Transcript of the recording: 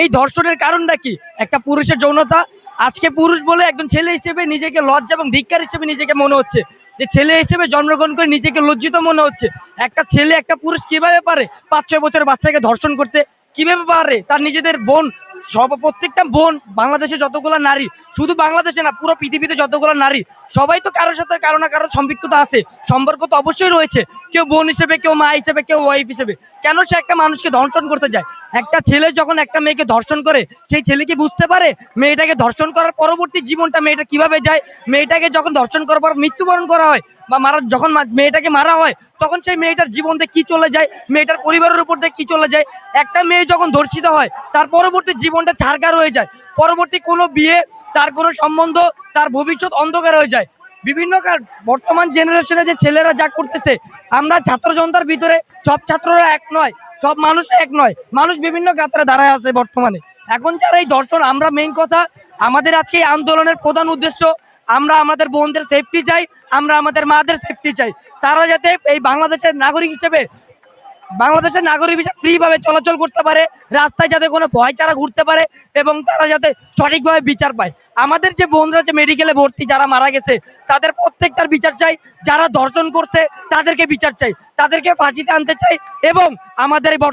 এই ধর্ষণের কারণটা কি? একটা পুরুষের যৌনতা। আজকে পুরুষ বলে একজন ছেলে হিসেবে নিজেকে লজ্জা এবং ধিক্কার হিসেবে নিজেকে মনে হচ্ছে, যে ছেলে হিসেবে জন্মগ্রহণ করে নিজেকে লজ্জিত মনে হচ্ছে। একটা ছেলে একটা পুরুষ কিভাবে পারে 5-6 বছরের বাচ্চাকে ধর্ষণ করতে? কিভাবে পারে তার নিজেদের বোন, প্রত্যেকটা বোন, বাংলাদেশে যতগুলো নারী, শুধু বাংলাদেশে না পুরো পৃথিবীতে যতগুলো নারী, সবাই তো কারোর সাথে কারো না কারো সম্পৃক্ততা আছে, সম্পর্ক তো অবশ্যই রয়েছে। কেউ বোন হিসেবে, কেউ মা হিসেবে, কেউ ওয়াইফ হিসেবে। কেন সে একটা মানুষকে ধর্ষণ করতে যায়? একটা ছেলে যখন একটা মেয়েকে ধর্ষণ করে, সেই ছেলে কি বুঝতে পারে মেয়েটাকে ধর্ষণ করার পরবর্তী জীবনটা মেয়েটা কিভাবে যায়? মেয়েটাকে যখন ধর্ষণ করার পর মৃত্যুবরণ করা হয় বা যখন মেয়েটাকে মারা হয়, তখন সেই মেয়েটার জীবন দিয়ে কি চলে যায়, মেয়েটার পরিবারের উপর দিয়ে কি চলে যায়। একটা মেয়ে যখন ধর্ষিত হয়, তার পরবর্তী জীবনটা ছারকার হয়ে যায়। পরবর্তী কোনো বিয়ে, তার কোনো সম্বন্ধ, তার ভবিষ্যৎ অন্ধকার হয়ে যায়। বিভিন্ন বর্তমান জেনারেশনে যে ছেলেরা যা করতেছে, আমরা ছাত্র জনতার ভিতরে সব ছাত্ররা এক নয়, সব মানুষ এক নয়, মানুষ বিভিন্ন গাত্রে দাঁড়ায় আছে বর্তমানে। এখন যারা এই দর্শন, আমরা মেইন কথা, আমাদের আজকে এই আন্দোলনের প্রধান উদ্দেশ্য, আমরা আমাদের বোনদের সেফটি চাই, আমরা আমাদের মাদের সেফটি চাই। তারা যাতে এই বাংলাদেশের নাগরিক হিসেবে, বাংলাদেশের নাগরিক হিসেবে ফ্রি ভাবে চলাচল করতে পারে, রাস্তায় যাতে কোনো ভয় ছাড়া ঘুরতে পারে, এবং তারা যাতে সঠিকভাবে বিচার পায়। আমাদের যে বোনরা যে মেডিকেলে ভর্তি, যারা মারা গেছে, তাদের প্রত্যেকটার বিচার চাই। যারা ধর্ষণ করছে তাদেরকে বিচার চাই, তাদেরকে ফাঁসিতে আনতে চাই। এবং আমাদের